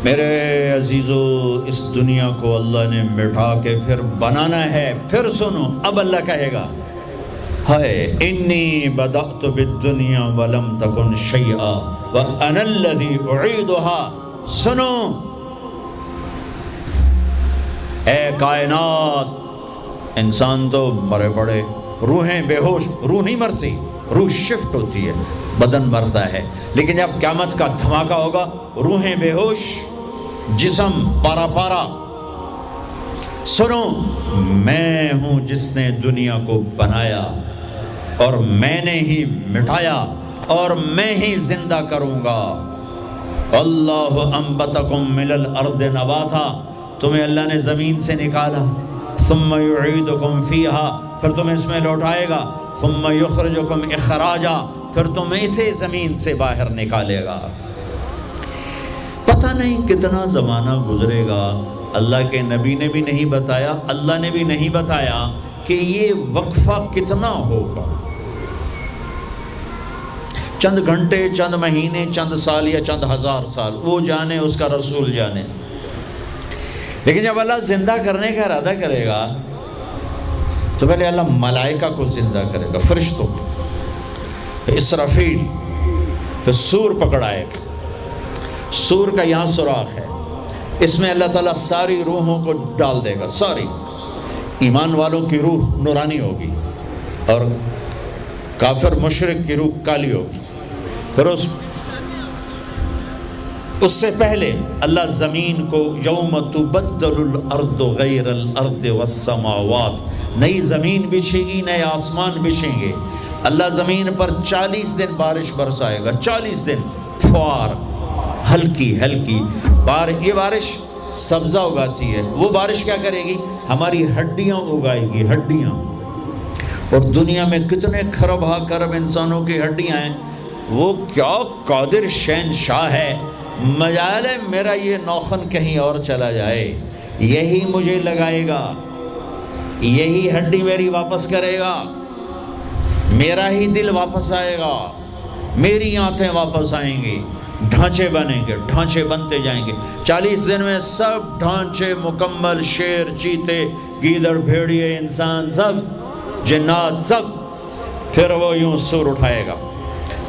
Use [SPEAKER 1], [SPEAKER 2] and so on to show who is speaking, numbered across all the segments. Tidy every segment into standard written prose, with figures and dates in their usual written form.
[SPEAKER 1] میرے عزیزو، اس دنیا کو اللہ نے مٹا کے پھر بنانا ہے. پھر سنو، اب اللہ کہے گا ہائے انی بدأت بالدنیا ولم تکن شیئا وانا الذی اعیدها. سنو اے کائنات، انسان تو مرے پڑے، روحیں بے ہوش، روح نہیں مرتی، روح شفٹ ہوتی ہے، بدن مرتا ہے، لیکن جب قیامت کا دھماکہ ہوگا روحیں بے ہوش، جسم پارا پارا. سنو، میں ہوں جس نے دنیا کو بنایا اور میں نے ہی مٹایا اور میں ہی زندہ کروں گا. اللہ انبتکم من الارض نباتا، تمہیں اللہ نے زمین سے نکالا. ثم یعیدکم فیہا، پھر تمہیں اس میں لوٹائے گا. ثم یخرجکم اخراجا، پھر تمہیں اسے زمین سے باہر نکالے گا. پتہ نہیں کتنا زمانہ گزرے گا، اللہ کے نبی نے بھی نہیں بتایا، اللہ نے بھی نہیں بتایا کہ یہ وقفہ کتنا ہوگا. چند گھنٹے، چند مہینے، چند سال یا چند ہزار سال، وہ جانے، اس کا رسول جانے. لیکن جب اللہ زندہ کرنے کا ارادہ کرے گا تو پہلے اللہ ملائکہ کو زندہ کرے گا، فرشتوں کو، پھر اسرافیل، پھر سور پکڑائے گا. سور کا یہاں سوراخ ہے، اس میں اللہ تعالیٰ ساری روحوں کو ڈال دے گا. ساری ایمان والوں کی روح نورانی ہوگی اور کافر مشرک کی روح کالی ہوگی. پھر اس سے پہلے اللہ زمین کو یوم تبدل الارض غیر الارض والسماوات، نئی زمین بچھے گی، نئے آسمان بچھیں گے. اللہ زمین پر 40 دن بارش برسائے گا. 40 دن فوار، ہلکی ہلکی یہ بارش سبزہ اگاتی ہے. وہ بارش کیا کرے گی؟ ہماری ہڈیاں اگائے گی، ہڈیاں. اور دنیا میں کتنے کھرب ہا کرب انسانوں کی ہڈیاں ہیں. وہ کیا قادر شہنشاہ ہے، مجال ہے میرا یہ نوخن کہیں اور چلا جائے، یہی مجھے لگائے گا، یہی ہڈی میری واپس کرے گا، میرا ہی دل واپس آئے گا، میری آنتیں واپس آئیں گی، ڈھانچے بنیں گے، ڈھانچے بنتے جائیں گے. 40 دن میں سب ڈھانچے مکمل، شیر، چیتے، گیدڑ، بھیڑیے، انسان، سب جنات، سب. پھر وہ یوں سور اٹھائے گا،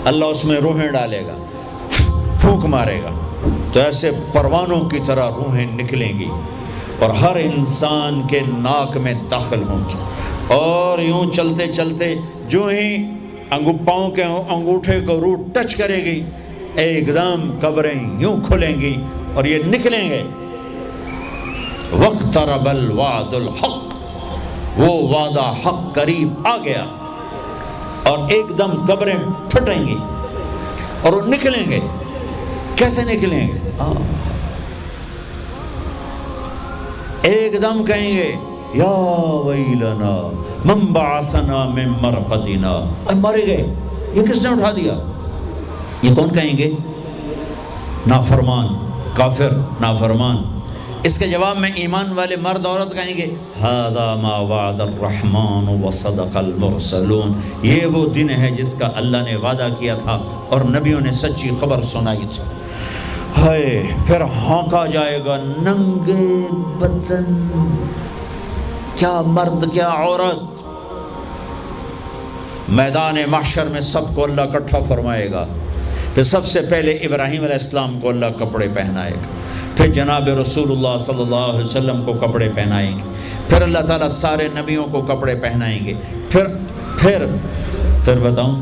[SPEAKER 1] اللہ اس میں روحیں ڈالے گا، پھونک مارے گا تو ایسے پروانوں کی طرح روحیں نکلیں گی اور ہر انسان کے ناک میں داخل ہوں گی. اور یوں چلتے چلتے جو ہی پاؤں کے انگوٹھے کو روح ٹچ کرے گی، ایک دم قبریں یوں کھلیں گی اور یہ نکلیں گے. واقترب الوعد الحق، وہ وعدہ حق قریب آ گیا، اور ایک دم قبریں پھٹیں گی اور وہ نکلیں گے. کیسے نکلیں گے؟ ایک دم کہیں گے یا ویلنا من بعثنا من مرقدنا، مر گئے، یہ کس نے اٹھا دیا؟ یہ کون کہیں گے؟ نافرمان، کافر، نافرمان. اس کے جواب میں ایمان والے مرد عورت کہیں گے ھذا ما وعد الرحمن وصدق المرسلون، یہ وہ دن ہے جس کا اللہ نے وعدہ کیا تھا اور نبیوں نے سچی خبر سنائی تھی. ہائے، پھر ہانکا جائے گا، ننگے بدن، کیا مرد کیا عورت. میدان محشر میں سب کو اللہ اکٹھا فرمائے گا. پھر سب سے پہلے ابراہیم علیہ السلام کو اللہ کپڑے پہنائے گا، پھر جناب رسول اللہ صلی اللہ علیہ وسلم کو کپڑے پہنائیں گے، پھر اللہ تعالیٰ سارے نبیوں کو کپڑے پہنائیں گے. پھر بتاؤں،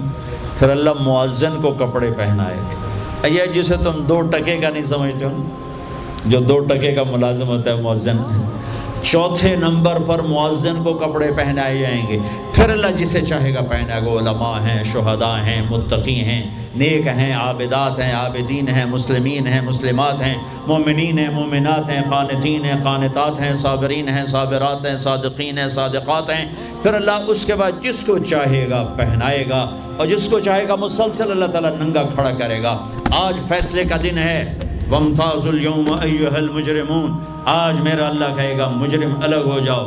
[SPEAKER 1] پھر اللہ مؤذن کو کپڑے پہنائے گا. یہ جسے تم 2 ٹکے کا نہیں سمجھتے ہو، جو 2 ٹکے کا ملازم ہوتا ہے مؤذن، 4تھے نمبر پر مؤذن کو کپڑے پہنائے جائیں گے. پھر اللہ جسے چاہے گا پہنائے گا. علماء ہیں، شہداء ہیں، متقی ہیں، نیک ہیں، عابدات ہیں، عابدین ہیں، مسلمین ہیں، مسلمات ہیں، مومنین ہیں، مومنات ہیں، قانتین ہیں، قانتات ہیں، صابرین ہیں، صابرات ہیں، صادقین ہیں، صادقات ہیں. پھر اللہ اس کے بعد جس کو چاہے گا پہنائے گا اور جس کو چاہے گا مسلسل اللہ تعالیٰ ننگا کھڑا کرے گا. آج فیصلے کا دن ہے. وَامْتَازُوا الْيَوْمَ أَيُّهَا الْمُجْرِمُونَ، آج میرا اللہ کہے گا مجرم الگ ہو جاؤ.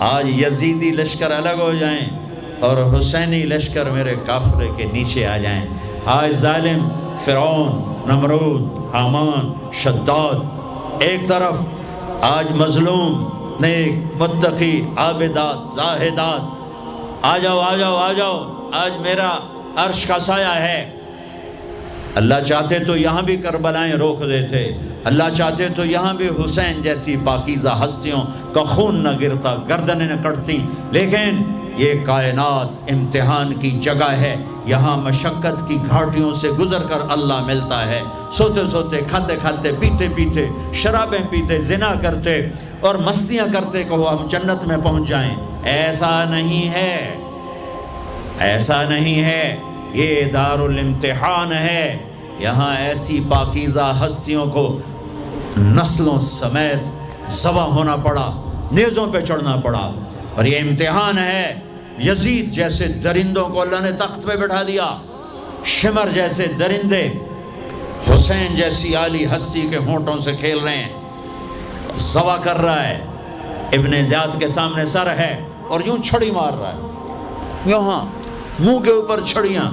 [SPEAKER 1] آج یزیدی لشکر الگ ہو جائیں اور حسینی لشکر میرے کافرے کے نیچے آ جائیں. آج ظالم فرعون، نمرود، حامان، شداد، ایک طرف آج مظلوم، نیک، متقی، عابدات، زاہدات، آ جاؤ آ جاؤ آ جاؤ، آج میرا عرش کا سایہ ہے۔ اللہ چاہتے تو یہاں بھی کربلائیں روک دیتے، اللہ چاہتے تو یہاں بھی حسین جیسی پاکیزہ ہستیوں کا خون نہ گرتا، گردنیں نہ کٹتی، لیکن یہ کائنات امتحان کی جگہ ہے، یہاں مشقت کی گھاٹیوں سے گزر کر اللہ ملتا ہے۔ سوتے سوتے، کھاتے کھاتے، پیتے پیتے، شرابیں پیتے، زنا کرتے اور مستیاں کرتے کہو ہم جنت میں پہنچ جائیں، ایسا نہیں ہے، ایسا نہیں ہے، یہ دار الامتحان ہے۔ یہاں ایسی پاکیزہ ہستیوں کو نسلوں سمیت ذبح ہونا پڑا، نیزوں پہ چڑھنا پڑا، اور یہ امتحان ہے۔ یزید جیسے درندوں کو اللہ نے تخت پہ بٹھا دیا، شمر جیسے درندے حسین جیسی عالی ہستی کے ہونٹوں سے کھیل رہے ہیں، ذبح کر رہا ہے، ابن زیاد کے سامنے سر ہے اور یوں چھڑی مار رہا ہے، یہاں منہ کے اوپر چھڑیاں،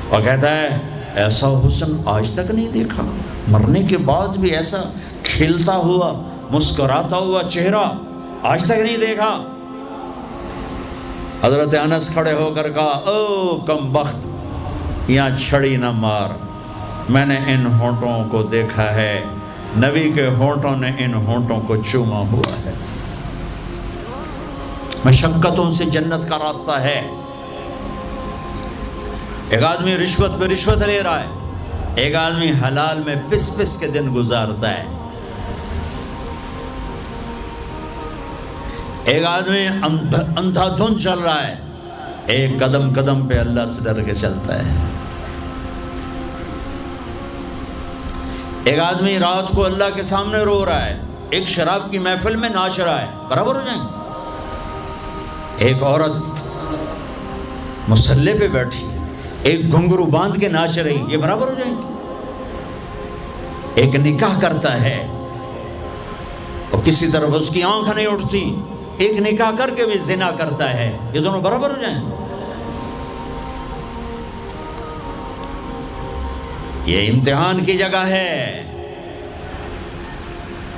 [SPEAKER 1] اور کہتا ہے ایسا حسن آج تک نہیں دیکھا، مرنے کے بعد بھی ایسا کھلتا ہوا مسکراتا ہوا چہرہ آج تک نہیں دیکھا۔ حضرت انس کھڑے ہو کر کہا او کم بخت، یہاں چھڑی نہ مار، میں نے ان ہونٹوں کو دیکھا ہے، نبی کے ہونٹوں نے ان ہونٹوں کو چوما ہوا ہے۔ مشقتوں سے جنت کا راستہ ہے۔ ایک آدمی رشوت پہ رشوت لے رہا ہے، ایک آدمی حلال میں پس پس کے دن گزارتا ہے، ایک آدمی اندھا دھن چل رہا ہے، ایک قدم قدم پہ اللہ سے ڈر کے چلتا ہے۔ ایک آدمی رات کو اللہ کے سامنے رو رہا ہے، ایک شراب کی محفل میں ناچ رہا ہے، برابر ہو جائیں گے؟ ایک عورت مصلی پہ بیٹھی، ایک گھنگرو باندھ کے ناچ رہی، یہ برابر ہو جائیں گے؟ ایک نکاح کرتا ہے اور کسی طرف اس کی آنکھ نہیں اٹھتی، ایک نکاح کر کے بھی زنا کرتا ہے، یہ دونوں برابر ہو جائیں گے؟ یہ امتحان کی جگہ ہے،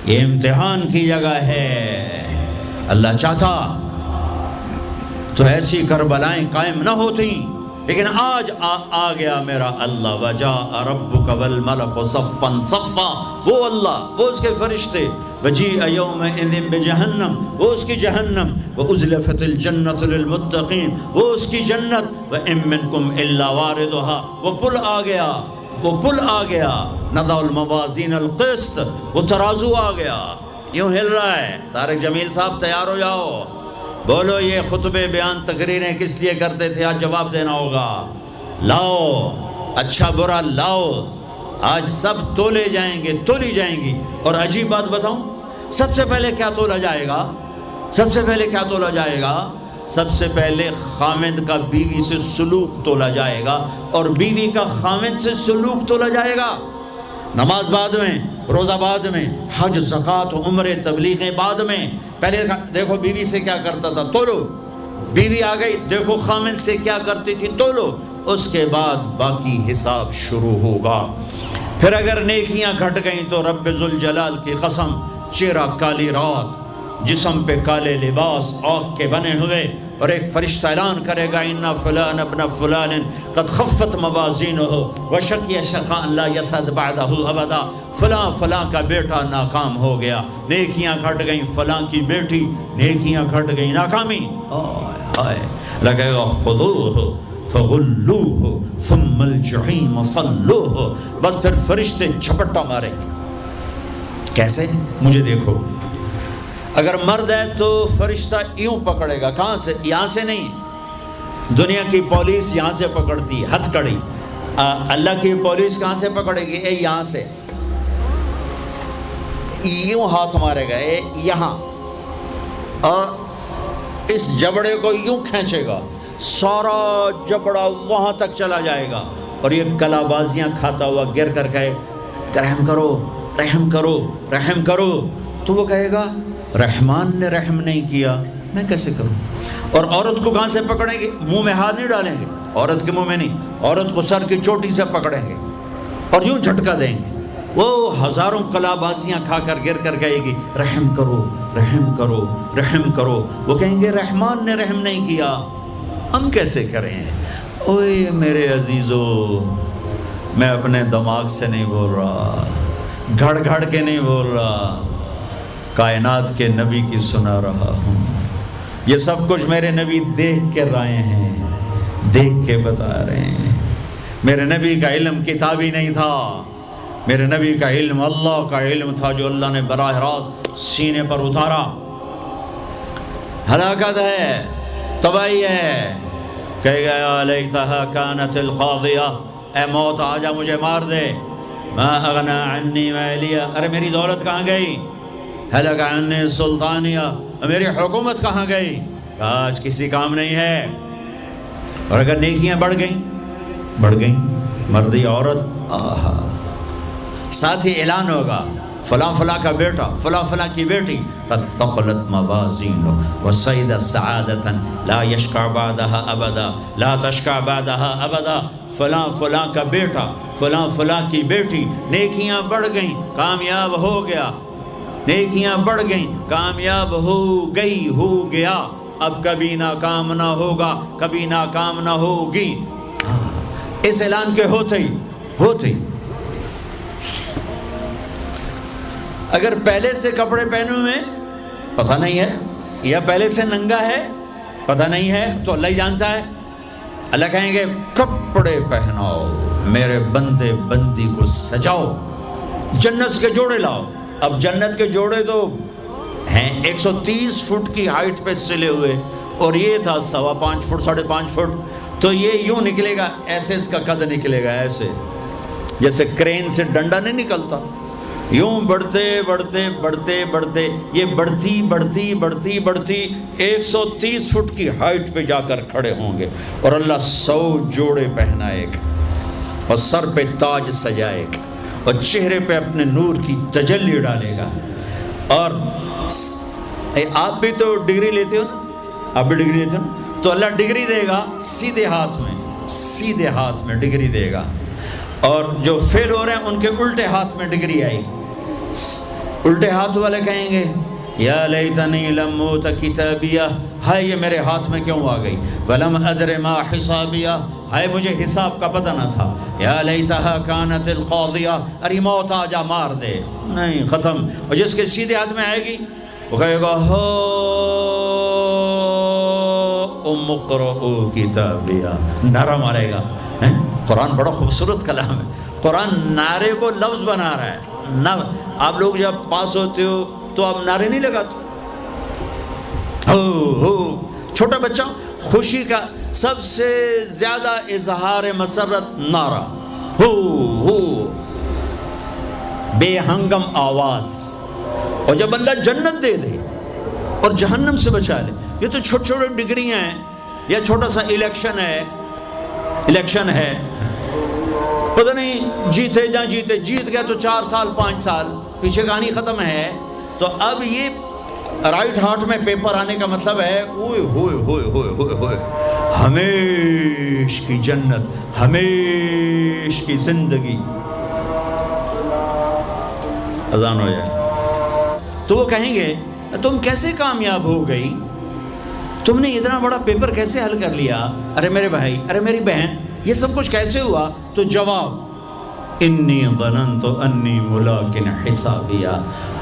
[SPEAKER 1] یہ امتحان کی جگہ ہے۔ اللہ چاہتا تو ایسی کربلائیں قائم نہ ہوتی، لیکن آج آ گیا میرا اللہ، وجاء ربک والملک صفا صفا، وہ اللہ، وہ اس کے فرشتے، وجیء یومئذ بجہنم، وہ اس کی جہنم، وازلفت الجنۃ للمتقین، وہ اس کی جنت، وان منکم الا واردها، وہ پل آ گیا، وہ پل آ گیا، نضع الموازین القسط، وہ ترازو آ گیا، یوں ہل رہا ہے۔ طارق جمیل صاحب تیار ہو جاؤ، بولو یہ خطبے بیان تقریریں کس لیے کرتے تھے، آج جواب دینا ہوگا، لاؤ اچھا برا لاؤ، آج سب تولے جائیں گے، تولی جائیں گی۔ اور عجیب بات بتاؤں، سب سے پہلے کیا تولا جائے گا؟ سب سے پہلے کیا تولا جائے گا؟ سب سے پہلے خامند کا بیوی سے سلوک تولا جائے گا، اور بیوی کا خامند سے سلوک تولا جائے گا۔ نماز بعد میں، روزہ بعد میں، حج، زکوٰۃ، عمرے، تبلیغیں بعد میں۔ پہلے دیکھو بیوی سے کیا کرتا تھا، تولو، بیوی آ گئی، دیکھو خامند سے کیا کرتی تھی، تولو، اس کے بعد باقی حساب شروع ہوگا۔ پھر اگر نیکیاں گھٹ گئیں تو رب ذوالجلال کی قسم، چہرہ کالی رات، جسم پہ کالے لباس آگ کے بنے ہوئے، اور ایک فرشتہ اعلان کرے گا اِنَّ فُلَانَ ابْنَ فُلَانٍ قَدْ خَفَّتْ مَوَازِينُهُ وَشَقِيَ شَقَاءً لَا يَسْعَدْ بَعْدَهُ أَبَدًا، فلاں فلاں کا بیٹا ناکام ہو گیا، نیکیاں گھٹ گئیں، فلاں کی بیٹی نیکیاں گھٹ گئیں، ناکامی، ہائے لگے گا خُذُوهُ فَغُلُّوهُ ثُمَّ الْجَحِيمَ صَلُّوهُ، بس پھر فرشتے جھپٹا مارے، کیسے؟ مجھے دیکھو، اگر مرد ہے تو فرشتہ یوں پکڑے گا، کہاں سے؟ یہاں سے نہیں، دنیا کی پولیس یہاں سے پکڑتی ہے، ہتھ کڑی، اللہ کی پولیس کہاں سے پکڑے گی؟ یہاں سے، یوں ہاتھ مارے گا یہاں، اور اس جبڑے کو یوں کھینچے گا، سارا جبڑا وہاں تک چلا جائے گا، اور یہ کلا بازیاں کھاتا ہوا گر کر کہے رحم کرو رحم کرو رحم کرو، تو وہ کہے گا رحمان نے رحم نہیں کیا، میں کیسے کروں؟ اور عورت کو کہاں سے پکڑیں گے؟ منہ میں ہاتھ نہیں ڈالیں گے، عورت کے منہ میں نہیں، عورت کو سر کی چوٹی سے پکڑیں گے، اور یوں جھٹکا دیں گے، وہ ہزاروں کلابازیاں کھا کر گر کر کہے گی رحم کرو رحم کرو رحم کرو، وہ کہیں گے رحمان نے رحم نہیں کیا، ہم کیسے کریں؟ اوے میرے عزیزو، میں اپنے دماغ سے نہیں بول رہا، گھڑ گھڑ کے نہیں بول رہا، کائنات کے نبی کی سنا رہا ہوں۔ یہ سب کچھ میرے نبی دیکھ کے رائے ہیں، دیکھ کے بتا رہے ہیں۔ میرے نبی کا علم کتابی نہیں تھا، میرے نبی کا علم اللہ کا علم تھا جو اللہ نے براہ راست سینے پر اتارا۔ ہلاکت ہے، تباہی ہے، کہے گا یا لیتہا کانت القاضیہ، اے موت آجا مجھے مار دے، ما اغنا عنی مالیہ، ارے میری دولت کہاں گئی؟ ہلک عنی سلطانیہ، میری حکومت کہاں گئی؟ آج کسی کام نہیں ہے۔ اور اگر نیکیاں بڑھ گئیں، مردی عورت، آہا، ساتھ ہی اعلان ہوگا فلاں فلاں کا بیٹا، فلاں فلاں کی بیٹی، قد ثقلت موازینہ وصعد سعادۃ لا یشقى بعدها ابدا، لا تشقى بعدها ابدا، فلاں فلاں کا بیٹا، فلاں فلاں کی بیٹی، نیکیاں بڑھ گئیں، کامیاب ہو گیا، نیکیاں بڑھ گئیں، کامیاب ہو گیا، اب کبھی ناکام نہ ہوگا، کبھی ناکام نہ ہوگی۔ اس اعلان کے ہوتے ہی اگر پہلے سے کپڑے پہنے ہوئے پتہ نہیں ہے، یا پہلے سے ننگا ہے پتہ نہیں ہے، تو اللہ ہی جانتا ہے۔ اللہ کہیں گے کپڑے پہناؤ، میرے بندے بندی کو سجاؤ، جنت کے جوڑے لاؤ۔ اب جنت کے جوڑے تو ہیں 130 فٹ کی ہائٹ پہ سلے ہوئے، اور یہ تھا 5.25 فٹ 5.5 فٹ، تو یہ یوں نکلے گا، ایسے اس کا قد نکلے گا، ایسے جیسے کرین سے ڈنڈا نہیں نکلتا، یوں بڑھتے بڑھتے بڑھتے بڑھتے یہ بڑھتی 130 فٹ کی ہائٹ پہ جا کر کھڑے ہوں گے، اور اللہ 100 جوڑے پہنائے گا، اور سر پہ تاج سجائے گا، اور چہرے پہ اپنے نور کی تجلی ڈالے گا۔ اور آپ بھی تو ڈگری لیتے ہو نا، آپ بھی ڈگری لیتے ہو نا، تو اللہ ڈگری دے گا سیدھے ہاتھ میں ڈگری دے گا، اور جو فیل ہو رہے ہیں ان کے الٹے ہاتھ میں ڈگری آئے گی۔ الٹے ہاتھ والے کہیں گے یا لیتنی لم اوت کتابیہ، ہائے یہ میرے ہاتھ میں کیوں آ گئی، ولم ادر ما حسابیہ، ہائے مجھے حساب کا پتہ نہ تھا، یا لیتہا کانت القاضیہ، ارے موت آ جا مار دے، نہیں ختم۔ اور جس کے سیدھے ہاتھ میں آئے گی وہ کہے گا ہو ام اقرؤ کتابیہ، نعرہ مارے گا۔ قرآن بڑا خوبصورت کلام ہے، قرآن نعرے کو لفظ بنا رہا ہے۔ آپ لوگ جب پاس ہوتے ہو تو آپ نعرے نہیں لگاتے، چھوٹا بچہ خوشی کا سب سے زیادہ اظہار مسرت نعرہ، ہو بے ہنگم آواز۔ اور جب اللہ جنت دے دے اور جہنم سے بچا لے، یہ تو چھوٹے چھوٹے ڈگریاں ہیں، یا چھوٹا سا الیکشن ہے، پتہ نہیں جیتے جا جیتے، جیت گیا تو 4 سال 5 سال، پیچھے کہانی ختم ہے۔ تو اب یہ رائٹ ہارٹ میں پیپر آنے کا مطلب ہے اوئے ہوئے ہوئے ہوئے ہوئے ہوئے، ہمیش کی جنت، ہمیش کی زندگی۔ اذان ہو جائے تو وہ کہیں گے تم کیسے کامیاب ہو گئی، تم نے اتنا بڑا پیپر کیسے حل کر لیا، ارے میرے بھائی، ارے میری بہن، یہ سب کچھ کیسے ہوا؟ تو جواب انی ظننت انی ملاق حسابیہ،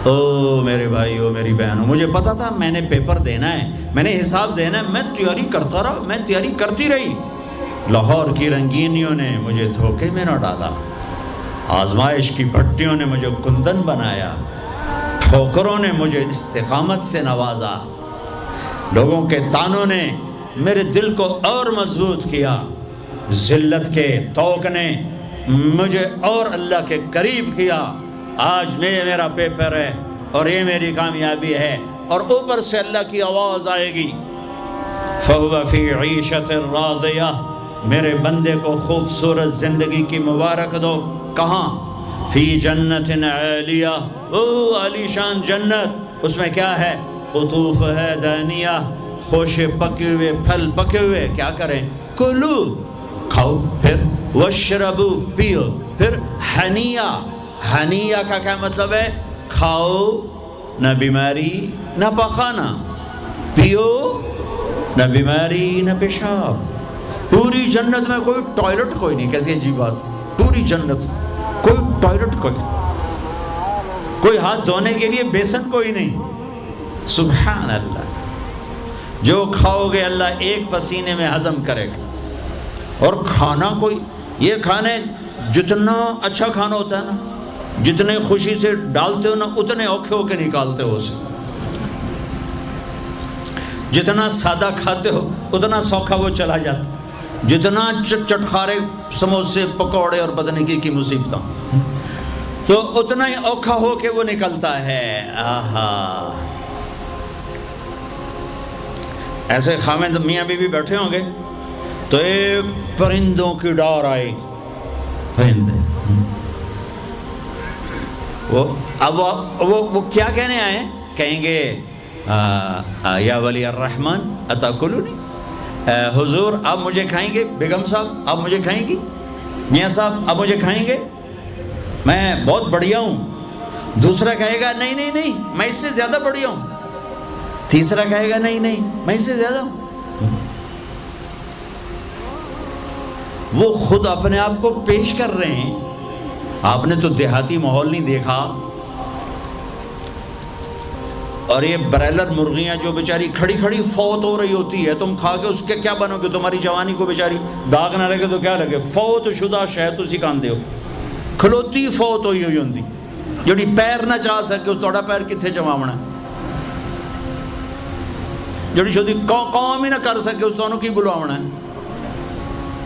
[SPEAKER 1] او میرے بھائی، او میری بہن، مجھے پتا تھا میں نے پیپر دینا ہے، میں نے حساب دینا ہے، میں تیاری کرتا رہا، میں تیاری کرتی رہی۔ لاہور کی رنگینیوں نے مجھے دھوکے میں نہ ڈالا، آزمائش کی بھٹیوں نے مجھے کندن بنایا، ٹھوکروں نے مجھے استقامت سے نوازا، لوگوں کے تانوں نے میرے دل کو اور مضبوط کیا، ذلت کے توق نے مجھے اور اللہ کے قریب کیا۔ آج میرا پیپر ہے اور یہ میری کامیابی ہے، اور اوپر سے اللہ کی آواز آئے گی فَهُوَ فِي عِيشَةٍ رَاضِيَةٍ، میرے بندے کو خوبصورت زندگی کی مبارک دو۔ کہاں؟ فی جنت عالیہ، او عالی شان جنت، اس میں کیا ہے؟ قطوف ہے دانیہ، خوشے پکے ہوئے، پھل پکے ہوئے، کیا کریں؟ کلو، کھاؤ، پھر وشربو، پیو، پھر ہنیا، ہنیا کا کیا مطلب ہے؟ کھاؤ نہ بیماری نہ پخانا، پیو نہ بیماری نہ پیشاب۔ پوری جنت میں کوئی ٹوائلٹ کوئی نہیں، کیسی عجیب بات، پوری جنت کوئی ٹوائلٹ کوئی نہیں، کوئی ہاتھ دھونے کے لیے بیسن کوئی نہیں۔ سبحان اللہ، جو کھاؤ گے اللہ ایک پسینے میں ہضم کرے گا۔ اور کھانا کوئی، یہ کھانے جتنا اچھا کھانا ہوتا ہے نا، جتنے خوشی سے ڈالتے ہو نا اتنے اوکھے ہو کے نکالتے ہو اسے، جتنا سادہ کھاتے ہو اتنا سوکھا وہ چلا جاتا، جتنا چٹخارے سموسے پکوڑے اور بدن کی مصیبتیں تو اتنا ہی اوکھا ہو کے وہ نکلتا ہے۔ آہا، ایسے خامد میاں بیوی بیٹھے ہوں گے تو ایک پرندوں کی ڈار آئے گی، پرندے وہ کیا کہنے آئے ہیں؟ کہیں گے یا ولی الرحمن اتاکلونی، حضور آپ مجھے کھائیں گے؟ بیگم صاحب آپ مجھے کھائیں گی؟ میاں صاحب آپ مجھے کھائیں گے؟ میں بہت بڑھیا ہوں۔ دوسرا کہے گا نہیں نہیں نہیں میں اس سے زیادہ بڑھیا ہوں۔ تیسرا کہے گا نہیں نہیں میں اس سے زیادہ ہوں۔ وہ خود اپنے آپ کو پیش کر رہے ہیں۔ آپ نے تو دیہاتی ماحول نہیں دیکھا، اور یہ برائلر مرغیاں جو بیچاری کھڑی کھڑی فوت ہو رہی ہوتی ہے، تم کھا کے اس کے کیا بنو گے؟ تمہاری جوانی کو بیچاری داغ نہ لگے تو کیا لگے؟ فوت شدہ شہد اسی کاندے ہو، کھلوتی فوت ہوئی ہوئی ہوندی، جڑی پیر نہ چاہ سکے اس توڑا پیر کتھے چماونا، جڑی شدی قوم ہی نہ کر سکے اس تو کی بلواونا ہے۔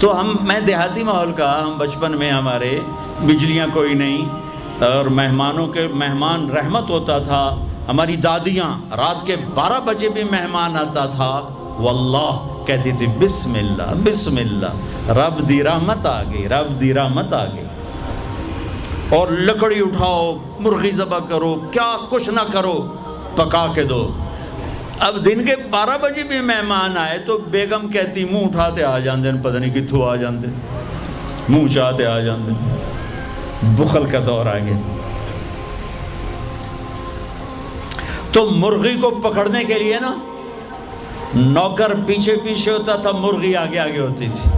[SPEAKER 1] تو میں دیہاتی ماحول کا، ہم بچپن میں ہمارے بجلیاں کوئی نہیں، اور مہمان رحمت ہوتا تھا۔ ہماری دادیاں رات کے 12 بجے بھی مہمان آتا تھا، واللہ کہتی تھی بسم اللہ بسم اللہ، رب دی رحمت آ گئی، رب دی رحمت آ گئی۔ اور لکڑی اٹھاؤ، مرغی ذبح کرو، کیا کچھ نہ کرو، پکا کے دو۔ اب دن کے 12 بجے بھی مہمان آئے تو بیگم کہتی منہ اٹھاتے آ جاندے، پتہ نہیں کتھوں آ جاندے، منہ چاہتے آ جاندے، بخل کا دور آ گیا۔ تو مرغی کو پکڑنے کے لیے نا نوکر پیچھے پیچھے ہوتا تھا، مرغی آگے آگے ہوتی تھی۔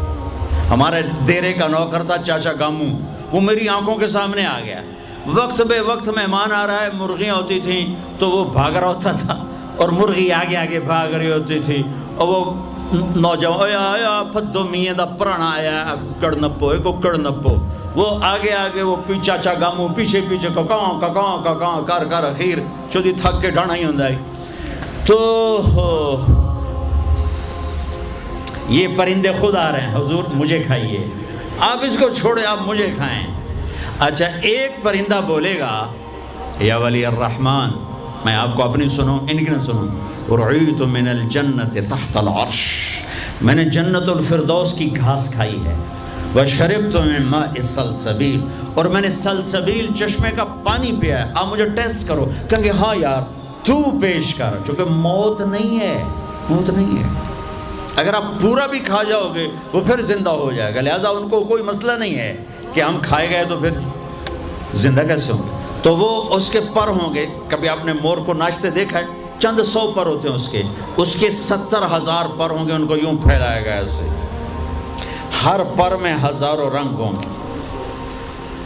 [SPEAKER 1] ہمارے دیرے کا نوکر تھا چاچا گاموں، وہ میری آنکھوں کے سامنے آ گیا، وقت بے وقت مہمان آ رہا ہے، مرغیاں ہوتی تھیں تو وہ بھاگ رہا ہوتا تھا اور مرغی آگے آگے بھاگ رہی ہوتی تھی، اور وہ نوجوان آیا پھدو میاں دا پرانا آیا ککڑ نپو، ککڑ نپو، وہ آگے آگے وہ چاچا گاموں پیچھے پیچھے ککاں ککاں ککاں کر کر اخیر چودی تھک کے ڈھانا ہی ہوں ہے۔ تو یہ پرندے خود آ رہے ہیں، حضور مجھے کھائیے، آپ اس کو چھوڑے آپ مجھے کھائیں۔ اچھا ایک پرندہ بولے گا یا ولی الرحمن، میں آپ کو اپنی سنوں ان کی نہ سنوں، رعیت من الجنت تحت العرش، میں نے جنت الفردوس کی گھاس کھائی ہے، وشربت من ماء سلسبیل، اور میں نے سلسبیل چشمے کا پانی پیا ہے، آپ مجھے ٹیسٹ کرو۔ کہیں گے ہاں یار تو پیش کر، چونکہ موت نہیں ہے، موت نہیں ہے، اگر آپ پورا بھی کھا جاؤ گے وہ پھر زندہ ہو جائے گا، لہٰذا ان کو کوئی مسئلہ نہیں ہے کہ ہم کھائے گئے تو پھر زندہ کیسے ہوں گے۔ تو وہ اس کے پر ہوں گے، کبھی آپ نے مور کو ناچتے دیکھا ہے، چند 100 پر ہوتے ہیں اس کے 70,000 پر ہوں گے، ان کو یوں پھیلایا گیا ایسے، ہر پر میں ہزاروں رنگ ہوں گے۔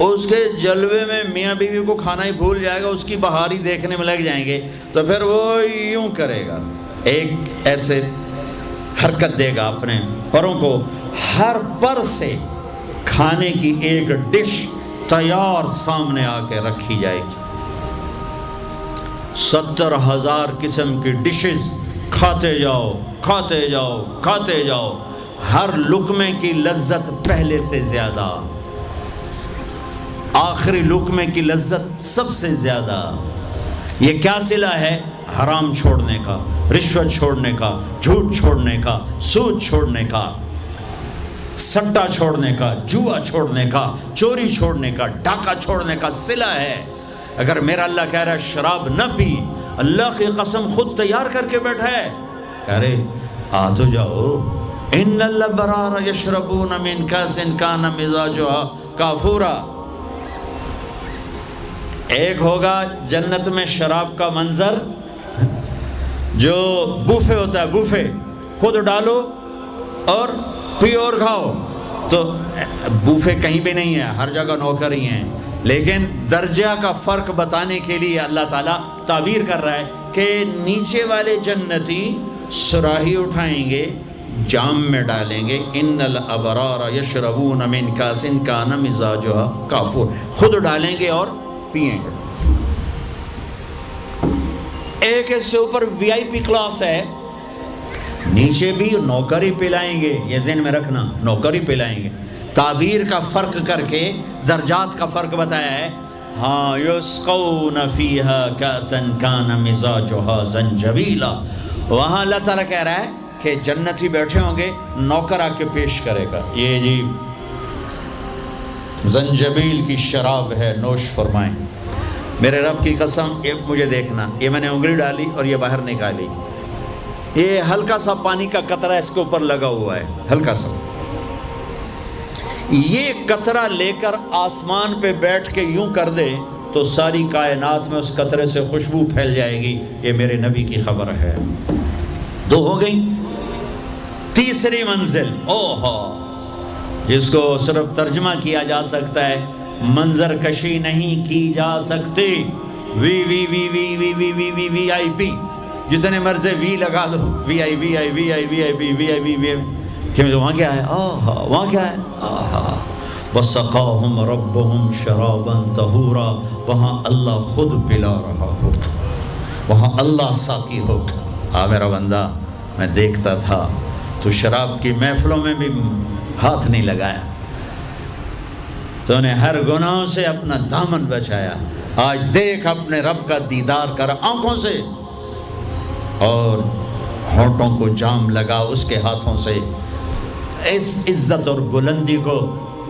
[SPEAKER 1] اس کے جلوے میں میاں بیوی کو کھانا ہی بھول جائے گا، اس کی بہاری دیکھنے میں لگ جائیں گے، تو پھر وہ یوں کرے گا، ایک ایسے حرکت دے گا اپنے پروں کو، ہر پر سے کھانے کی ایک ڈش تیار سامنے آ کے رکھی جائے گی، 70,000 قسم کی ڈشز، کھاتے جاؤ کھاتے جاؤ کھاتے جاؤ، ہر لقمے کی لذت پہلے سے زیادہ، آخری لقمے کی لذت سب سے زیادہ۔ یہ کیا صلہ ہے؟ حرام چھوڑنے کا، رشوت چھوڑنے کا، جھوٹ چھوڑنے کا، سود چھوڑنے کا، سٹا چھوڑنے کا، جوا چھوڑنے کا، چوری چھوڑنے کا، ڈاکہ چھوڑنے کا صلہ ہے۔ اگر میرا اللہ کہہ رہا ہے شراب نہ پی، اللہ کی قسم خود تیار کر کے بیٹھا ہے، کہہ رہے آ تو جاؤ، ان الابرار یشربون من کاس کان مزاجها کافورا، ایک ہوگا جنت میں شراب کا منظر، جو بوفے ہوتا ہے، بوفے خود ڈالو اور پیو اور کھاؤ. تو بوفے کہیں بھی نہیں ہے، ہر جگہ نوکر ہی ہیں، لیکن درجہ کا فرق بتانے کے لیے اللہ تعالیٰ تعبیر کر رہا ہے کہ نیچے والے جنتی سراہی اٹھائیں گے، جام میں ڈالیں گے، ان الابرار یشربون من کاس کان مزاجھا کافور، خود ڈالیں گے اور پیئیں گے. ایک اس سے اوپر وی آئی پی کلاس ہے، نیچے بھی نوکر ہی پلائیں گے، یہ ذہن میں رکھنا، نوکر ہی پلائیں گے. تعبیر کا فرق کر کے درجات کا فرق بتایا ہے. ہاں یسقون فیہا کاسا کان مزاجھا زنجبیلا، وہاں اللہ تعالیٰ کہہ رہا ہے کہ جنتی بیٹھے ہوں گے، نوکر آ کے پیش کرے گا، یہ جی زنجبیل کی شراب ہے، نوش فرمائیں. میرے رب کی قسم، مجھے دیکھنا، یہ میں نے انگلی ڈالی اور یہ باہر نکالی، یہ ہلکا سا پانی کا قطرہ اس کے اوپر لگا ہوا ہے، ہلکا سا. یہ قطرہ لے کر آسمان پہ بیٹھ کے یوں کر دے تو ساری کائنات میں اس قطرے سے خوشبو پھیل جائے گی. یہ میرے نبی کی خبر ہے. 2 ہو گئی. تیسری منزل، جس کو صرف ترجمہ کیا جا سکتا ہے، منظر کشی نہیں کی جا سکتی. وی وی وی وی وی وی وی وی وی آئی پی، جتنے مرضی وی لگا دو، وی آئی وی آئی وی آئی وی آئی پی وی آئی وی وی آئی. کہ وہاں کیا ہے؟ وہاں کیا ہے؟ وَسَقَاهُمْ رَبُّهُمْ شَرَابًا طَهُورًا، وہاں اللہ خود پلا رہا ہوگا، وہاں اللہ ساقی ہوگا. میرا بندہ، میں دیکھتا تھا تو شراب کی محفلوں میں بھی ہاتھ نہیں لگایا، تو نے ہر گناہوں سے اپنا دامن بچایا. آج دیکھ اپنے رب کا دیدار کر آنکھوں سے، اور ہونٹوں کو جام لگا اس کے ہاتھوں سے. اس عزت اور بلندی کو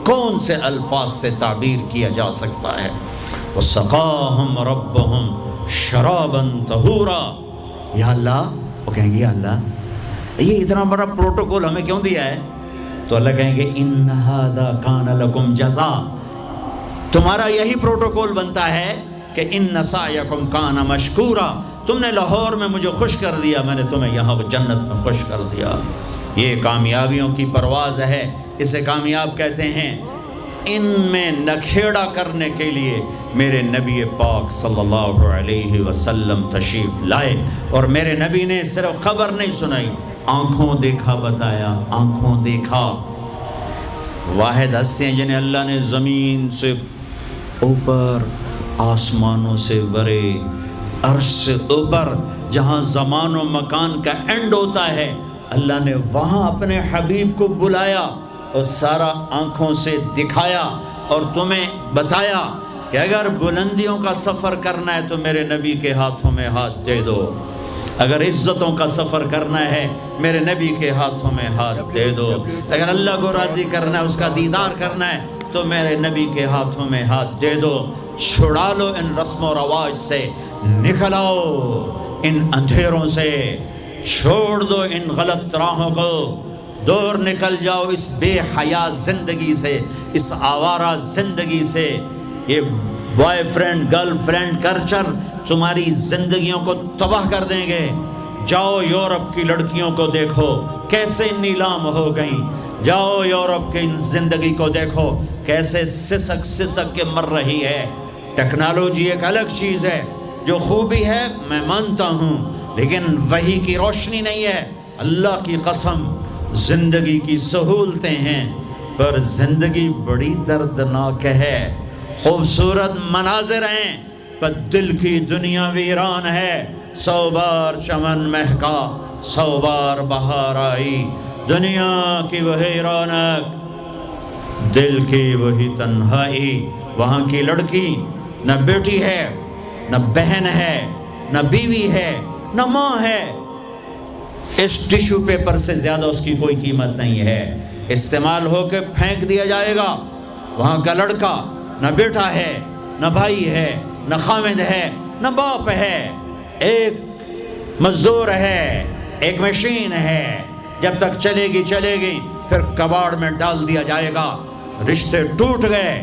[SPEAKER 1] کون سے الفاظ سے تعبیر کیا جا سکتا ہے؟ وَسَقَاهُمْ رَبُّهُمْ شَرَابًا طَهُورًا. یا اللہ، وہ کہیں گے یا اللہ یہ اتنا بڑا پروٹوکول ہمیں کیوں دیا ہے؟ تو اللہ کہیں گے اِنَّ هَذَا كَانَ لَكُمْ جَزَاءً، تمہارا یہی پروٹوکول بنتا ہے کہ اِنَّ سَعْيَكُمْ كَانَ مَشْكُورًا، تم نے لاہور میں مجھے خوش کر دیا، میں نے تمہیں یہاں جنت میں خوش کر دیا. یہ کامیابیوں کی پرواز ہے، اسے کامیاب کہتے ہیں. ان میں نکھیڑا کرنے کے لیے میرے نبی پاک صلی اللہ علیہ وسلم تشریف لائے، اور میرے نبی نے صرف خبر نہیں سنائی، آنکھوں دیکھا بتایا. آنکھوں دیکھا. واحد ہستیاں جنہیں اللہ نے زمین سے اوپر، آسمانوں سے برے، عرش سے اوپر، جہاں زمان و مکان کا اینڈ ہوتا ہے، اللہ نے وہاں اپنے حبیب کو بلایا اور سارا آنکھوں سے دکھایا اور تمہیں بتایا کہ اگر بلندیوں کا سفر کرنا ہے تو میرے نبی کے ہاتھوں میں ہاتھ دے دو، اگر عزتوں کا سفر کرنا ہے میرے نبی کے ہاتھوں میں ہاتھ دے دو، اگر اللہ کو راضی کرنا ہے، اس کا دیدار کرنا ہے تو میرے نبی کے ہاتھوں میں ہاتھ دے دو. چھڑا لو ان رسم و رواج سے، نکل آؤ ان اندھیروں سے، چھوڑ دو ان غلط راہوں کو، دور نکل جاؤ اس بے حیا زندگی سے، اس آوارہ زندگی سے. یہ boy friend girl friend culture تمہاری زندگیوں کو تباہ کر دیں گے. جاؤ یورپ کی لڑکیوں کو دیکھو کیسے نیلام ہو گئیں، جاؤ یورپ کی زندگی کو دیکھو کیسے سسک سسک کے مر رہی ہے. ٹیکنالوجی ایک الگ چیز ہے، جو خوبی ہے میں مانتا ہوں، لیکن وحی کی روشنی نہیں ہے. اللہ کی قسم زندگی کی سہولتیں ہیں، پر زندگی بڑی دردناک ہے. خوبصورت مناظر ہیں پر دل کی دنیا ویران ہے. 100 بار چمن مہکا، 100 بار بہار آئی، دنیا کی وہی رونق، دل کی وہی تنہائی. وہاں کی لڑکی نہ بیٹی ہے، نہ بہن ہے، نہ بیوی ہے، نہ ماں ہے. اس ٹیشو پیپر سے زیادہ اس کی کوئی قیمت نہیں ہے، استعمال ہو کے پھینک دیا جائے گا. وہاں کا لڑکا نہ بیٹا ہے، نہ بھائی ہے، نہ خامد ہے، نہ باپ ہے، ایک مزدور ہے، ایک مشین ہے. جب تک چلے گی چلے گی، پھر کباڑ میں ڈال دیا جائے گا. رشتے ٹوٹ گئے،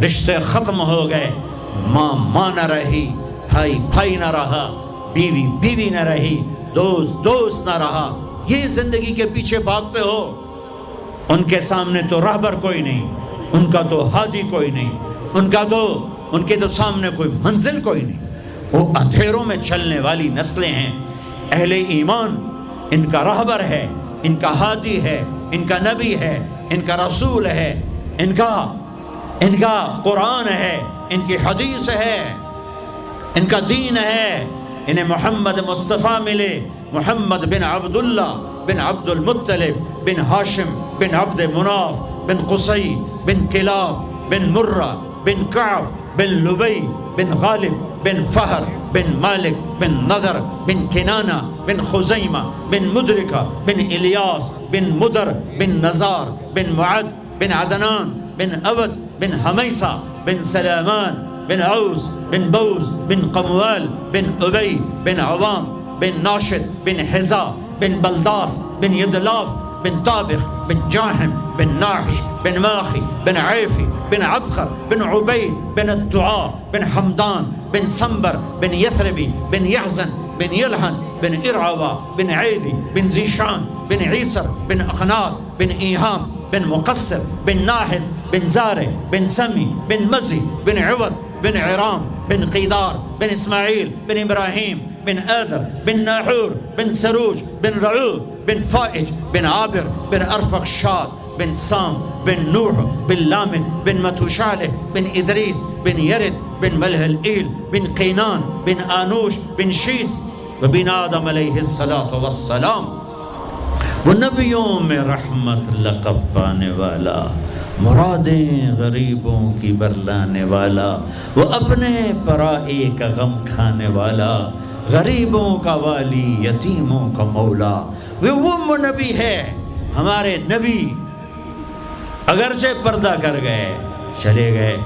[SPEAKER 1] رشتے ختم ہو گئے، ماں ماں نہ رہی، بھائی بھائی نہ رہا، بیوی بیوی نہ رہی، دوست دوست نہ رہا، یہ زندگی کے پیچھے بھاگتے ہو۔ ان کے سامنے تو راہبر کوئی نہیں، ان کا تو ہادی کوئی نہیں، ان کے تو سامنے کوئی منزل کوئی نہیں، وہ اندھیروں میں چلنے والی نسلیں ہیں۔ اہل ایمان ان کا راہبر ہے، ان کا ہادی ہے، ان کا نبی ہے، ان کا رسول ہے، ان کا قرآن ہے، ان کی حدیث ہے، ان کا دین ہے۔ انہیں محمد مصطفیٰ ملے، محمد بن عبداللہ بن عبد المطلب بن ہاشم بن عبد مناف بن قصی بن کلاب بن مرہ بن کعب بن لبی بن غالب بن فہر بن مالک بن نضر بن کنانہ بن خزیمہ بن مدرکہ بن الیاس بن مدر بن نزار بن معد بن عدنان بن عبد بن حمیسہ بن سلامان بن عوز بن بوز بن قموال بن ابی بن عوام بن ناشد بن حزا بن بلداس بن یدلاف بن طابخ بن جاحم بن ناحش بن ماخی بن عیفی بن عبخر بن عبید بن الدعاء بن حمدان بن سنبر بن یثربی بن یحزن بن یلحن بن ارعوا بن عیدی بن زیشان بن عیسر بن اخنات بن ایہام بن مقصر بن ناحث بن زارع بن سمی بن مزی بن عوض بن عرام بن قیدار بن اسماعیل بن ابراہیم بن آذر بن ناحور بن سروج بن رعوب بن فائج بن عابر بن ارفقشاد بن سام بن نوح بن لامن بن متوشالح بن ادریس بن یرد بن ملح الایل بن قینان بن آنوش بن شیس وبن آدم علیہ السلام۔ وہ نبیوں میں رحمت لقب پانے والا، مرادیں غریبوں کی برلانے والا، وہ اپنے پرائی کا غم کھانے والا، غریبوں کا والی، یتیموں کا مولا، وہ نبی ہے۔ ہمارے نبی اگرچہ پردہ کر گئے، چلے گئے،